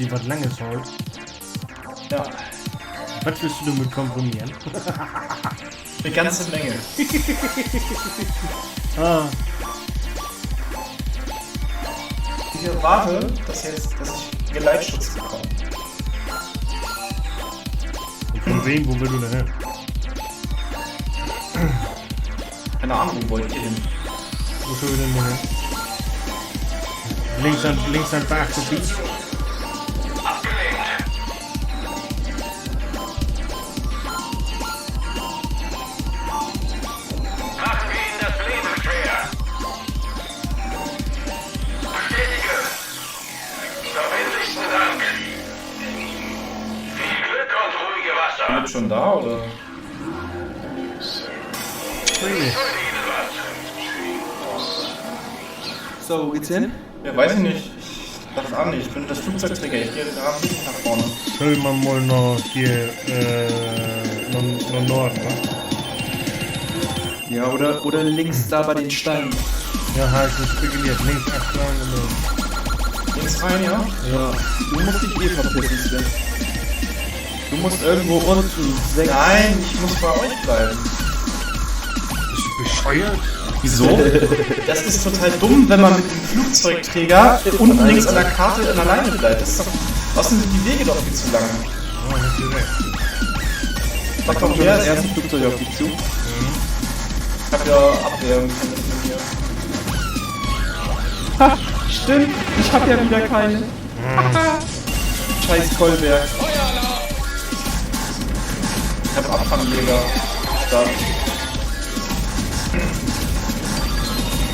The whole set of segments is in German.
die was Langes holt. Ja. Was willst du damit komprimieren? Eine ganze Menge. Ich erwarte, dass ich Geleitschutz bekomme. Und von wem? Wo willst du denn hin? Keine Ahnung, wo wollt ihr hin? Wo soll wir denn hin? Links ein Berggebiet. Bin ich schon da, oder? So, wo geht's hin? Ja, weiß ich nicht. Ich dachte an, ich bin das Flugzeugträger. Ich gehe gerade nicht nach vorne. Soll man mal noch hier nach Norden, wa? Ja, oder links da bei den Steinen. Ja, halt, so spekuliert. Links abschlagen und Links rein, ja? Ja. Du musst dich eh verpissen, Sven. Du musst irgendwo unten weg. Nein, ich muss bei euch bleiben. bist du bescheuert? Wieso? Das ist total dumm, wenn man mit dem Flugzeugträger unten links an der Karte alleine bleibt. Das ist doch, außerdem sind die Wege doch viel zu lang. Oh, hast du recht. Da kommt Schon wer das ist erste Flugzeug auf dich zu. Ich hab ja Abwehrmechanismen hier. Ha, stimmt. Ich hab ja wieder keine. Scheiß Kolberg. Ich hab Abfangjäger. Stark.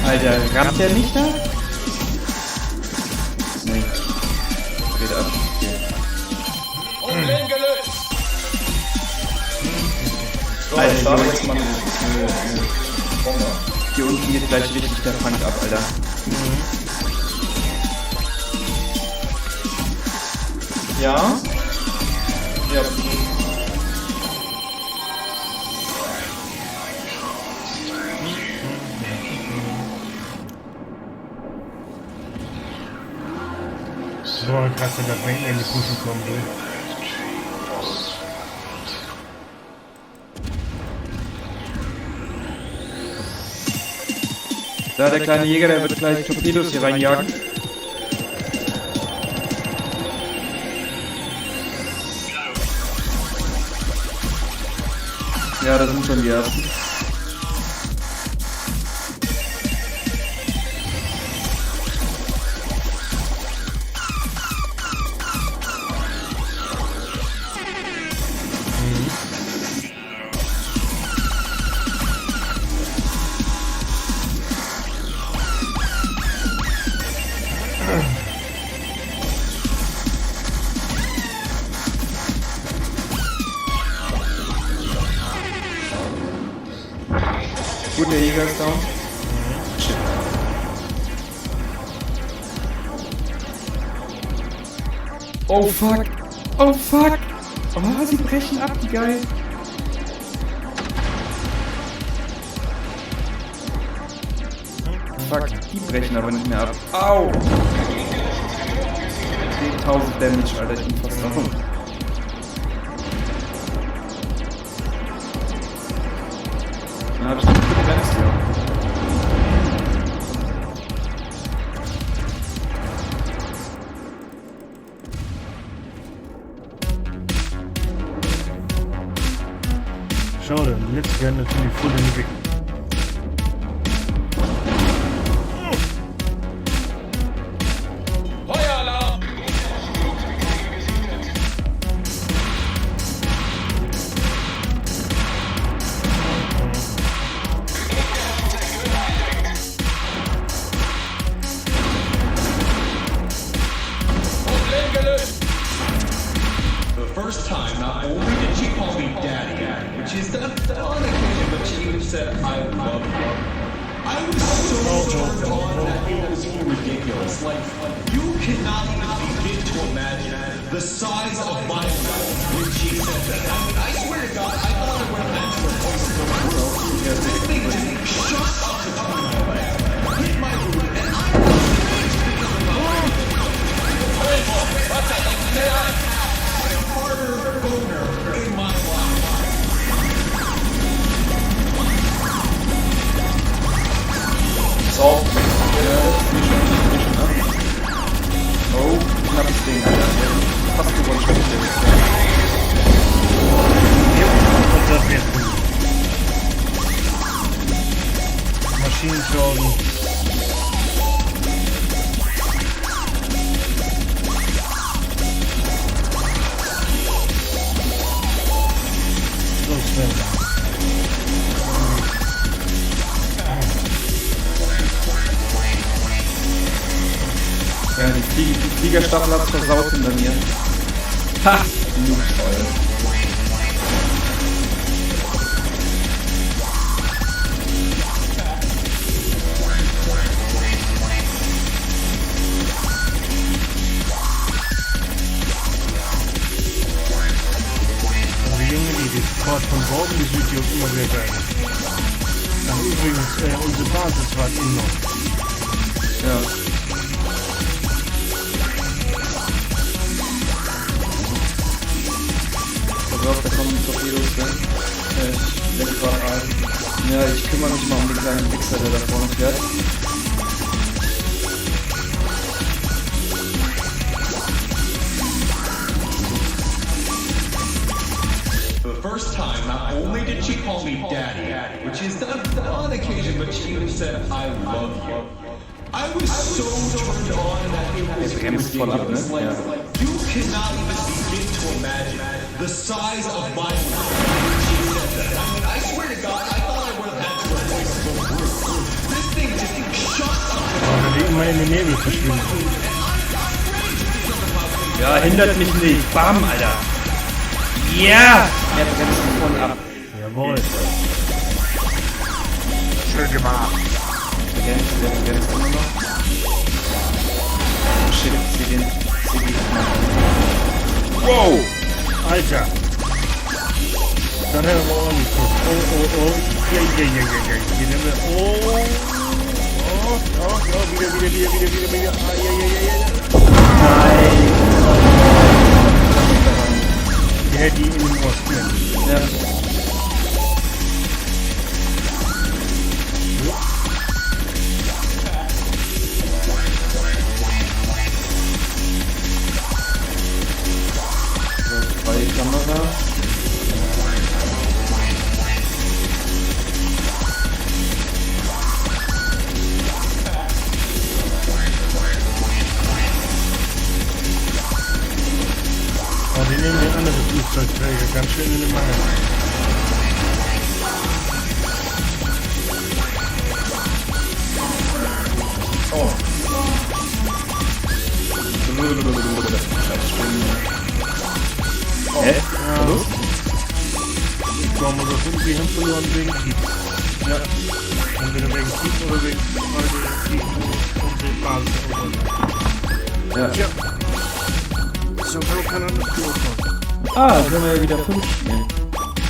Alter, rammt der nicht da? Nee. Geht ab. Alter, ich starte jetzt mal eine Bombe. Hier unten geht gleich richtig der Fang ab, Alter. Ja? Ja. So krass, wenn das Mengen in die Puschen kommen will. Da, der kleine Jäger, der wird gleich Torpedos hier reinjagen. Ja, da sind schon die ersten. Gut, der Jäger ist down. Shit. Oh fuck! Oh fuck! Oh, sie brechen ab, wie geil! Fuck, die brechen aber nicht mehr ab. Au! 10.000 Damage, Alter, ich bin fast down. Dann hab ich nicht gebremst, ja. Schade, jetzt werden natürlich voll in die Weg. First time, not only did she call me daddy, which is done on occasion, but she even said I love you. I was so turned on that it was ridiculous. Like, you cannot even begin to imagine the size of my mouth when she said that. I mean, I swear to God, I thought I went back to the voices of the world. This thing just shot up the top of my leg, hit my root, and I was Maschinenschaden. So, Sven. Ja, die Fliegerstaffel hat's versaut hinter mir. Ha! Also Junge, die Fahrt von Borben bis Südjoch immer wieder geil. Ach, übrigens, unsere Basis war in noch. Ja. Pass auf, da kommen Torpedos, ne? Ich denke gerade ein. Ja, ich kümmere mich mal um den kleinen Wichser, der da vorne fährt. For the first time, not only did she call me daddy, which is not on occasion, but she even said, I love you. I was so turned on that it was bremst voll ab, ne? ridiculous. Ja. You cannot even begin to imagine the size of my mouth when she said that. I mean, I swear to God, I thought I would have had to replace the roof. This thing just shut up. Weil die immer in den Nebel verschwinden. Ja, hindert mich nicht. Bam, Alter. Ja! Er bremst voll ab. Jawohl. Schön gemacht. Der ist immer noch. Shit, zieh den. Wow! Alter! Dann haben wir ordentlich geguckt. Oh. Ja. Hier nehmen wir. Oh, wieder. Nein! Der die in den Osten. Ja. Freie Kamera. Oh, die nehmen den anderen Flugzeugträger ganz schön in den Mangel. Hä? Hallo? Ich glaube, das sind die haben verloren wegen Krieg. Ja. Entweder wegen Krieg oder wegen Krieg und den Basis. Ja. Ja. So kann man das Klo kommen. Ah, jetzt können wir ja wieder 5 spielen.